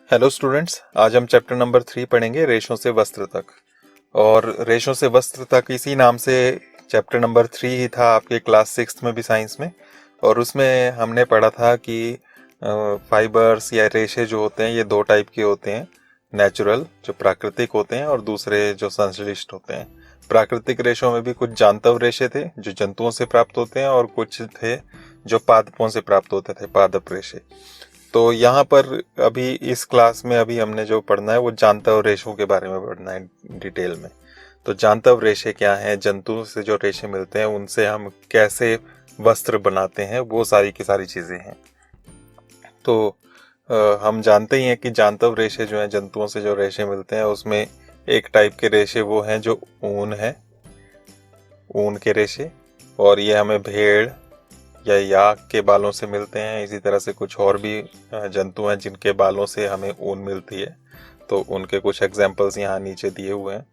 Hello students, आज हम chapter number 3 पढ़ेंगे रेशों से वस्त्र तक। और रेशों से वस्त्र तक इसी नाम से चैप्टर नंबर 3 ही था आपके क्लास 6 में भी, साइंस में। और उसमें हमने पढ़ा था कि फाइबर्स या रेशे जो होते हैं ये दो टाइप के होते हैं। नेचुरल जो प्राकृतिक होते हैं और दूसरे जो संश्लिष्ट होते हैं। प्राकृतिक रेशों में भी कुछ जांतव रेशे थे जो जंतुओं से प्राप्त होते हैं, और कुछ थे जो पादपों से प्राप्त होते थे, पादप रेशे। तो यहाँ पर अभी इस क्लास में अभी हमने जो पढ़ना है वो जांतव रेशों के बारे में पढ़ना है डिटेल में। तो जांतव रेशे क्या हैं, जंतुओं से जो रेशे मिलते हैं उनसे हम कैसे वस्त्र बनाते हैं, वो सारी की सारी चीज़ें हैं। तो हम जानते ही हैं कि जांतव रेशे जो हैं, जंतुओं से जो रेशे मिलते हैं उसमें एक टाइप के रेशे वो हैं जो ऊन है, ऊन के रेशे। और ये हमें भेड़ या याक के बालों से मिलते हैं। इसी तरह से कुछ और भी जंतु हैं जिनके बालों से हमें ऊन मिलती है। तो उनके कुछ एग्जाम्पल्स यहाँ नीचे दिए हुए हैं।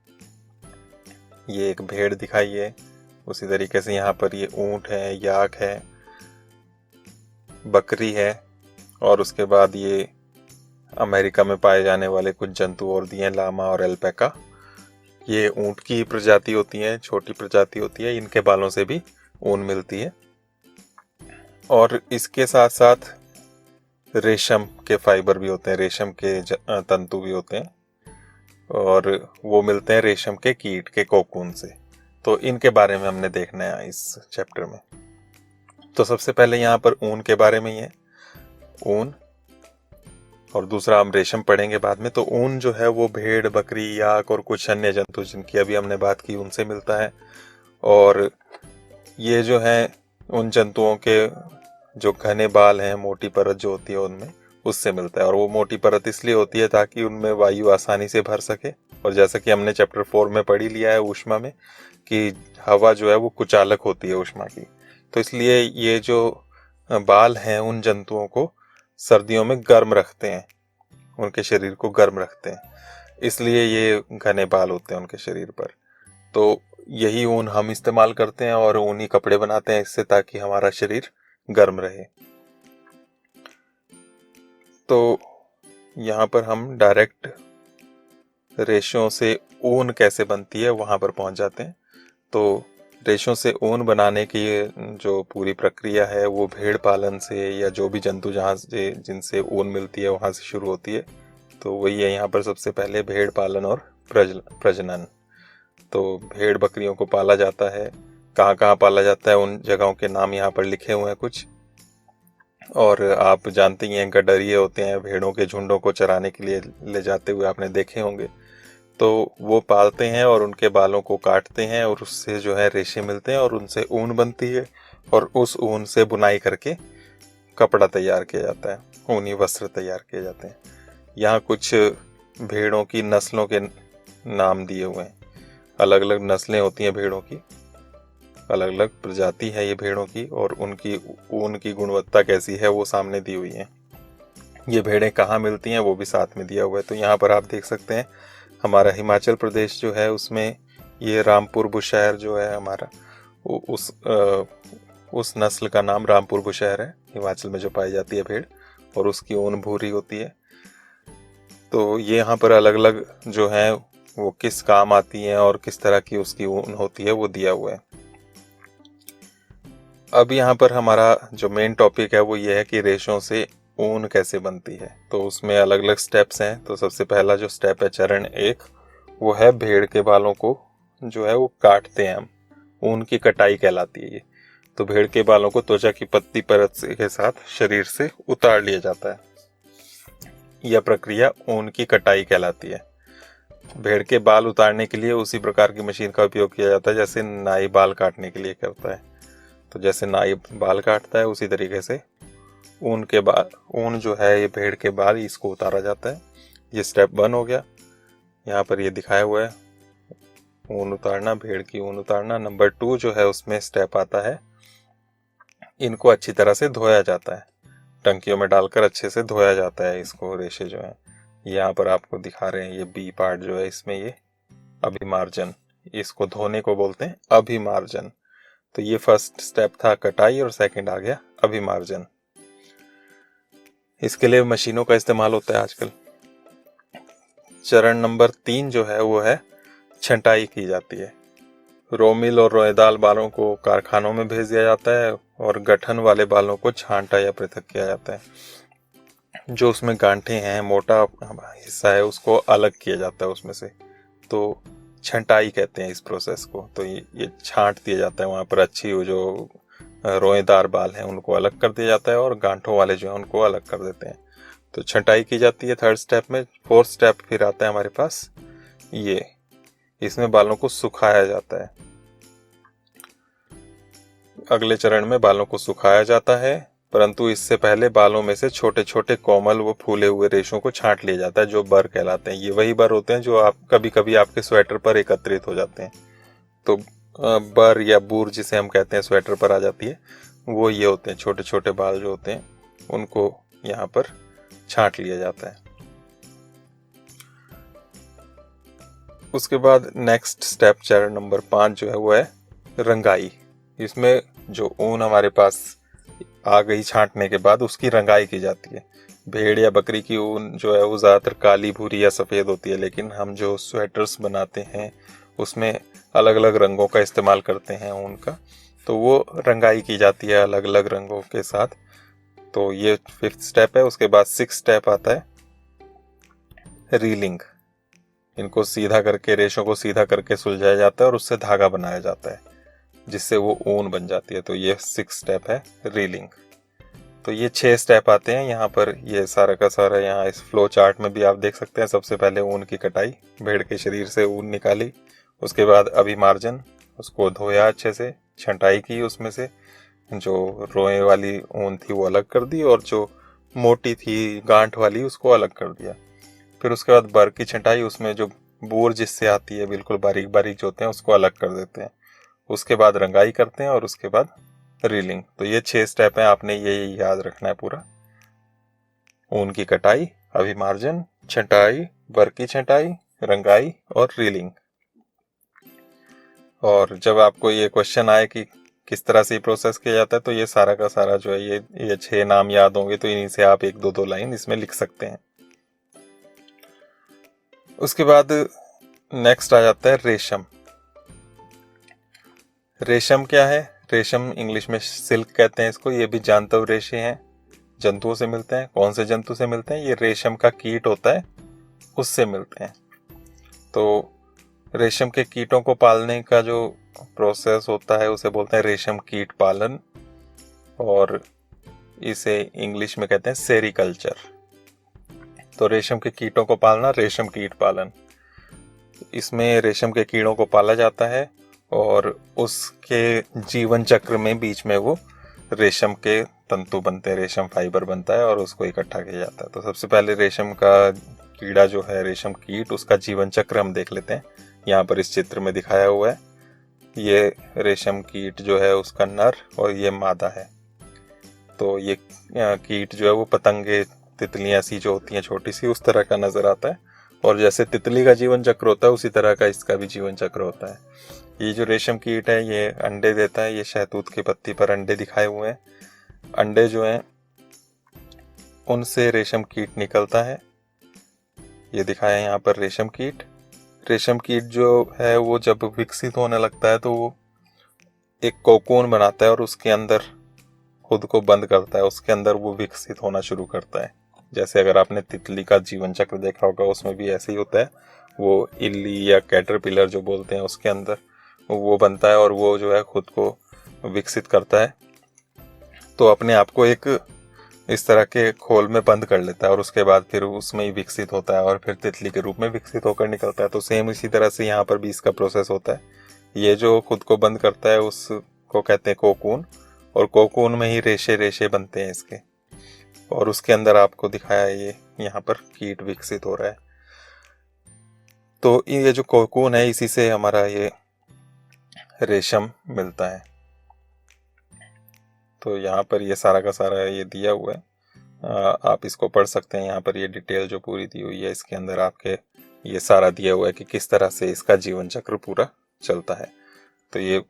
ये एक भेड़ दिखाई है, उसी तरीके से यहाँ पर ये ऊंट है, याक है, बकरी है, और उसके बाद ये अमेरिका में पाए जाने वाले कुछ जंतु और दिए, लामा और एल्पैका। ये ऊंट की प्रजाति होती है, छोटी प्रजाति होती है, इनके बालों से भी ऊन मिलती है। और इसके साथ साथ रेशम के फाइबर भी होते हैं, रेशम के तंतु भी होते हैं, और वो मिलते हैं रेशम के कीट के कोकून से। तो इनके बारे में हमने देखना है इस चैप्टर में। तो सबसे पहले यहाँ पर ऊन के बारे में ही है, ऊन, और दूसरा हम रेशम पढ़ेंगे बाद में। तो ऊन जो है वो भेड़, बकरी, याक और कुछ अन्य जंतु जिनकी अभी हमने बात की उनसे मिलता है। और ये जो है उन जंतुओं के जो घने बाल हैं, मोटी परत जो होती है उनमें, उससे मिलता है। और वो मोटी परत इसलिए होती है ताकि उनमें वायु आसानी से भर सके। और जैसा कि हमने चैप्टर 4 में पढ़ी लिया है ऊष्मा में, कि हवा जो है वो कुचालक होती है ऊष्मा की। तो इसलिए ये जो बाल हैं उन जंतुओं को सर्दियों में गर्म रखते हैं, उनके शरीर को गर्म रखते हैं, इसलिए ये घने बाल होते हैं उनके शरीर पर। तो यही ऊन हम इस्तेमाल करते हैं और ऊनी कपड़े बनाते हैं इससे, ताकि हमारा शरीर गर्म रहे। तो यहाँ पर हम डायरेक्ट रेशों से ऊन कैसे बनती है वहाँ पर पहुँच जाते हैं। तो रेशों से ऊन बनाने की जो पूरी प्रक्रिया है वो भेड़ पालन से, या जो भी जंतु जहाँ से जिनसे ऊन मिलती है वहाँ से शुरू होती है। तो वही है यहाँ पर सबसे पहले भेड़ पालन और प्रजनन। तो भेड़ बकरियों को पाला जाता है। कहाँ कहाँ पाला जाता है उन जगहों के नाम यहाँ पर लिखे हुए हैं कुछ। और आप जानते ही हैं गडरिये होते हैं, भेड़ों के झुंडों को चराने के लिए ले जाते हुए आपने देखे होंगे। तो वो पालते हैं और उनके बालों को काटते हैं, और उससे जो है रेशे मिलते हैं और उनसे ऊन बनती है। और उस ऊन से बुनाई करके कपड़ा तैयार किया जाता है, ऊनी वस्त्र तैयार किए जाते हैं। यहाँ कुछ भेड़ों की नस्लों के नाम दिए हुए हैं। अलग अलग नस्लें होती हैं भेड़ों की, अलग अलग प्रजाति है ये भेड़ों की, और उनकी ऊन की गुणवत्ता कैसी है वो सामने दी हुई है। ये भेड़ें कहाँ मिलती हैं वो भी साथ में दिया हुआ है। तो यहाँ पर आप देख सकते हैं हमारा हिमाचल प्रदेश जो है उसमें ये रामपुर बुशहर जो है हमारा, उस नस्ल का नाम रामपुर बुशहर है, हिमाचल में जो पाई जाती है भेड़, और उसकी ऊन भूरी होती है। तो ये यहाँ पर अलग अलग जो है वो किस काम आती हैं और किस तरह की उसकी ऊन होती है वो दिया हुआ है। अब यहाँ पर हमारा जो मेन टॉपिक है वो ये है कि रेशों से ऊन कैसे बनती है। तो उसमें अलग अलग स्टेप्स हैं। तो सबसे पहला जो स्टेप है, चरण 1, वो है भेड़ के बालों को जो है वो काटते हैं हम, ऊन की कटाई कहलाती है ये। तो भेड़ के बालों को त्वचा की पतली परत के साथ शरीर से उतार लिया जाता है। यह प्रक्रिया ऊन की कटाई कहलाती है। भेड़ के बाल उतारने के लिए उसी प्रकार की मशीन का उपयोग किया जाता है जैसे नाई बाल काटने के लिए करता है। तो जैसे नाई बाल काटता है उसी तरीके से ऊन के बाल, ऊन जो है ये भेड़ के बाल, इसको उतारा जाता है। ये स्टेप 1 हो गया। यहाँ पर ये दिखाया हुआ है ऊन उतारना, भेड़ की ऊन उतारना। नंबर 2 जो है उसमें स्टेप आता है, इनको अच्छी तरह से धोया जाता है, टंकियों में डालकर अच्छे से धोया जाता है इसको, रेशे जो है। यहाँ पर आपको दिखा रहे हैं ये बी पार्ट जो है, इसमें ये अभिमार्जन, इसको धोने को बोलते हैं अभिमार्जन। तो ये फर्स्ट स्टेप था कटाई, और सेकंड आ गया अभिमार्जन। इसके लिए मशीनों का इस्तेमाल होता है आजकल। चरण नंबर 3 जो है वो है छंटाई की जाती है। रोमिल और रोएदार बालों को कारखानों में भेज दिया जाता है और गठन वाले बालों को छांटा या पृथक किया जाता है। जो उसमें गांठें हैं, मोटा हिस्सा है, उसको अलग किया जाता है उसमें से। तो छंटाई कहते हैं इस प्रोसेस को। तो ये छांट दिया जाता है वहाँ पर। अच्छी वो जो रोएदार बाल हैं उनको अलग कर दिया जाता है और गांठों वाले जो हैं उनको अलग कर देते हैं। तो छंटाई की जाती है 3rd स्टेप में। 4th स्टेप फिर आता है हमारे पास ये, इसमें बालों को सुखाया जाता है। अगले चरण में बालों को सुखाया जाता है, परंतु इससे पहले बालों में से छोटे छोटे कोमल व फूले हुए रेशों को छांट लिया जाता है, जो बर कहलाते हैं। ये वही बर होते हैं जो आप कभी कभी आपके स्वेटर पर एकत्रित हो जाते हैं। तो बर या बूर जिसे हम कहते हैं स्वेटर पर आ जाती है, वो ये होते हैं छोटे छोटे बाल जो होते हैं, उनको यहाँ पर छांट लिया जाता है। उसके बाद नेक्स्ट स्टेप चरण नंबर 5 जो है वो है रंगाई। इसमें जो ऊन हमारे पास आ गई छांटने के बाद उसकी रंगाई की जाती है। भेड़ या बकरी की ऊन जो है वो ज़्यादातर काली, भूरी या सफ़ेद होती है, लेकिन हम जो स्वेटर्स बनाते हैं उसमें अलग अलग रंगों का इस्तेमाल करते हैं ऊन का, तो वो रंगाई की जाती है अलग अलग रंगों के साथ। तो ये 5th स्टेप है। उसके बाद 6th स्टेप आता है रीलिंग। इनको सीधा करके, रेशों को सीधा करके सुलझाया जाता है और उससे धागा बनाया जाता है, जिससे वो ऊन बन जाती है। तो ये 6th स्टेप है रीलिंग। तो ये 6 स्टेप आते हैं यहाँ पर। ये सारा का सारा यहाँ इस फ्लो चार्ट में भी आप देख सकते हैं। सबसे पहले ऊन की कटाई, भेड़ के शरीर से ऊन निकाली। उसके बाद अभिमार्जन, उसको धोया अच्छे से, छंटाई की, उसमें से जो रोए वाली ऊन थी वो अलग कर दी और जो मोटी थी गांठ वाली उसको अलग कर दिया। फिर उसके बाद बर की छंटाई, उसमें जो बूर जिससे आती है बिल्कुल बारीक बारीक जो होते हैं उसको अलग कर देते हैं। उसके बाद रंगाई करते हैं और उसके बाद रीलिंग। तो ये 6 स्टेप हैं, आपने ये याद रखना है पूरा। ऊन की कटाई, अभिमार्जन, छंटाई, बर की छंटाई, रंगाई और रीलिंग। और जब आपको ये क्वेश्चन आए कि किस तरह से प्रोसेस किया जाता है, तो ये सारा का सारा जो है ये 6 नाम याद होंगे, तो इन्हीं से आप 1-2 लाइन इसमें लिख सकते हैं। उसके बाद नेक्स्ट आ जाता है रेशम। रेशम क्या है? रेशम इंग्लिश में सिल्क कहते हैं इसको। ये भी जांतव रेशे हैं, जंतुओं से मिलते हैं। कौन से जंतु से मिलते हैं? ये रेशम का कीट होता है, उससे मिलते हैं। तो रेशम के कीटों को पालने का जो प्रोसेस होता है उसे बोलते हैं रेशम कीट पालन, और इसे इंग्लिश में कहते हैं सेरिकल्चर। तो रेशम के कीटों को पालना, रेशम कीट पालन। इसमें रेशम के कीड़ों को पाला जाता है और उसके जीवन चक्र में बीच में वो रेशम के तंतु बनते हैं, रेशम फाइबर बनता है और उसको इकट्ठा किया जाता है। तो सबसे पहले रेशम का कीड़ा जो है, रेशम कीट, उसका जीवन चक्र हम देख लेते हैं। यहाँ पर इस चित्र में दिखाया हुआ है। ये रेशम कीट जो है उसका नर और ये मादा है। तो ये कीट जो है वो पतंगे, तितलियां सी जो होती हैं छोटी सी, उस तरह का नजर आता है। और जैसे तितली का जीवन चक्र होता है उसी तरह का इसका भी जीवन चक्र होता है। ये जो रेशम कीट है ये अंडे देता है। ये शहतूत की पत्ती पर अंडे दिखाए हुए हैं। अंडे जो हैं उनसे रेशम कीट निकलता है। ये दिखाया है यहाँ पर रेशम कीट। रेशम कीट जो है वो जब विकसित होने लगता है तो वो एक कोकून बनाता है और उसके अंदर खुद को बंद करता है। उसके अंदर वो विकसित होना शुरू करता है। जैसे अगर आपने तितली का जीवन चक्र देखा होगा उसमें भी ऐसे ही होता है। वो इल्ली या कैटरपिलर जो बोलते हैं उसके अंदर वो बनता है और वो जो है खुद को विकसित करता है। तो अपने आप को एक इस तरह के खोल में बंद कर लेता है और उसके बाद फिर उसमें ही विकसित होता है और फिर तितली के रूप में विकसित होकर निकलता है। तो सेम इसी तरह से यहाँ पर भी इसका प्रोसेस होता है। ये जो खुद को बंद करता है उसको कहते हैं कोकून, और कोकून में ही रेशे रेशे बनते हैं इसके, और उसके अंदर आपको दिखाया ये यहाँ पर कीट विकसित हो रहा है। तो ये जो कोकून है इसी से हमारा ये रेशम मिलता है। तो यहाँ पर ये सारा का सारा ये दिया हुआ है, आप इसको पढ़ सकते हैं। यहाँ पर ये डिटेल जो पूरी दी हुई है इसके अंदर आपके ये सारा दिया हुआ है कि किस तरह से इसका जीवन चक्र पूरा चलता है। तो ये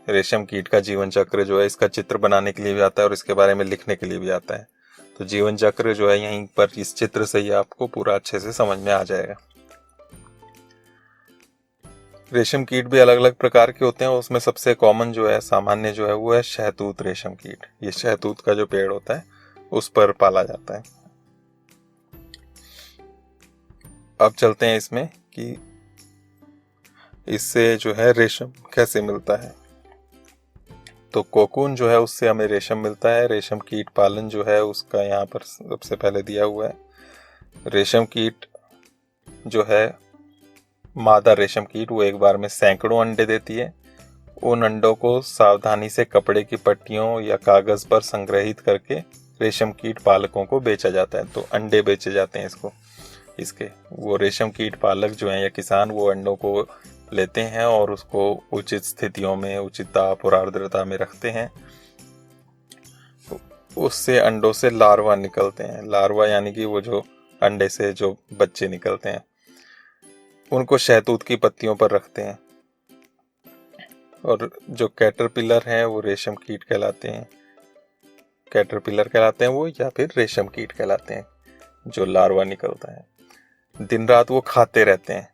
रेशम कीट का जीवन चक्र जो है इसका चित्र बनाने के लिए भी आता है और इसके बारे में लिखने के लिए भी आता है। तो जीवन चक्र जो है यहीं पर इस चित्र से ही आपको पूरा अच्छे से समझ में आ जाएगा। रेशम कीट भी अलग अलग प्रकार के होते हैं, उसमें सबसे कॉमन जो है, सामान्य जो है, वो है शहतूत रेशम कीट। ये शहतूत का जो पेड़ होता है उस पर पाला जाता है। अब चलते हैं इसमें कि इससे जो है रेशम कैसे मिलता है। तो कोकून जो है उससे हमें रेशम मिलता है। रेशम कीट पालन जो है उसका यहाँ पर सबसे पहले दिया हुआ है। रेशम कीट जो है, मादा रेशम कीट, वो एक बार में सैकड़ों अंडे देती है। उन अंडों को सावधानी से कपड़े की पट्टियों या कागज पर संग्रहित करके रेशम कीट पालकों को बेचा जाता है। तो अंडे बेचे जाते हैं इसके वो रेशम कीट पालक जो हैं या किसान, वो अंडों को लेते हैं और उसको उचित स्थितियों में, उचित ताप और आर्द्रता में रखते हैं। उससे अंडों से लार्वा निकलते हैं। लार्वा यानी कि वो जो अंडे से जो बच्चे निकलते हैं, उनको शहतूत की पत्तियों पर रखते हैं। और जो कैटरपिलर हैं वो रेशम कीट कहलाते हैं। कैटरपिलर कहलाते हैं वो, या फिर रेशम कीट कहलाते हैं, जो लार्वा निकलता है। दिन रात वो खाते रहते हैं,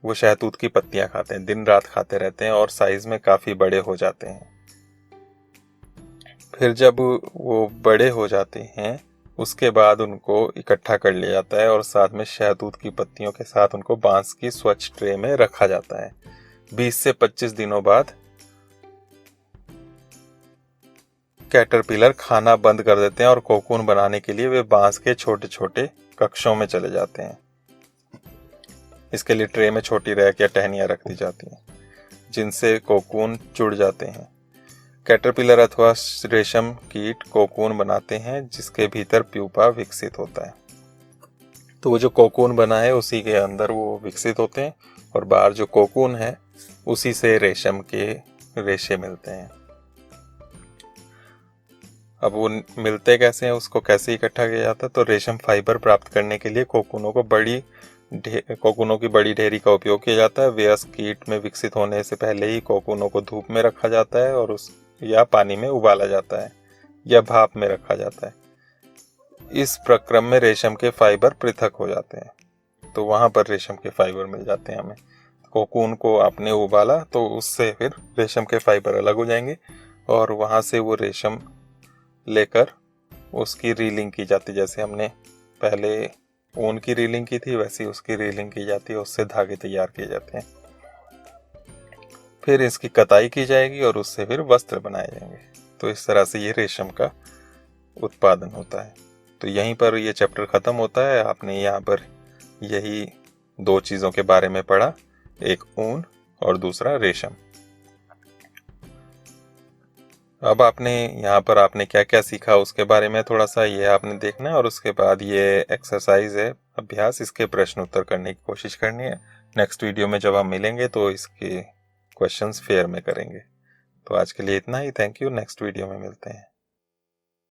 वो शहतूत की पत्तियां खाते हैं, दिन रात खाते रहते हैं और साइज में काफी बड़े हो जाते हैं। फिर जब वो बड़े हो जाते हैं उसके बाद उनको इकट्ठा कर लिया जाता है और साथ में शहतूत की पत्तियों के साथ उनको बांस की स्वच्छ ट्रे में रखा जाता है। 20 से 25 दिनों बाद कैटरपिलर खाना बंद कर देते हैं और कोकून बनाने के लिए वे बांस के छोटे छोटे कक्षों में चले जाते हैं। इसके लिए ट्रे में छोटी रैक या टहनियां रख दी जाती हैं जिनसे कोकून जुड़ जाते हैं। कैटरपिलर अथवा रेशम कीट कोकून बनाते हैं जिसके भीतर प्यूपा विकसित होता है। तो वो जो कोकून बना है उसी के अंदर वो विकसित होते हैं और बाहर जो कोकून है उसी से रेशम के रेशे मिलते हैं। अब वो मिलते कैसे हैं, उसको कैसे इकट्ठा किया जाता है। तो रेशम फाइबर प्राप्त करने के लिए कोकूनों की बड़ी ढेरी का उपयोग किया जाता है। वयस्क कीट में विकसित होने से पहले ही कोकूनों को धूप में रखा जाता है और या पानी में उबाला जाता है या भाप में रखा जाता है। इस प्रक्रम में रेशम के फाइबर पृथक हो जाते हैं। तो वहां पर रेशम के फाइबर मिल जाते हैं हमें। कोकून को आपने उबाला तो उससे फिर रेशम के फाइबर अलग हो जाएंगे और वहां से वो रेशम लेकर उसकी रीलिंग की जाती। जैसे हमने पहले ऊन की रीलिंग की थी वैसी उसकी रीलिंग की जाती है, उससे धागे तैयार किए जाते हैं। फिर इसकी कताई की जाएगी और उससे फिर वस्त्र बनाए जाएंगे। तो इस तरह से ये रेशम का उत्पादन होता है। तो यहीं पर ये चैप्टर खत्म होता है। आपने यहाँ पर यही 2 चीज़ों के बारे में पढ़ा, एक ऊन और दूसरा रेशम। अब आपने क्या क्या सीखा उसके बारे में थोड़ा सा ये आपने देखना है और उसके बाद ये एक्सरसाइज है, अभ्यास, इसके प्रश्न उत्तर करने की कोशिश करनी है। नेक्स्ट वीडियो में जब हम मिलेंगे तो इसके क्वेश्चंस फेयर में करेंगे। तो आज के लिए इतना ही। Thank you. नेक्स्ट वीडियो में मिलते हैं।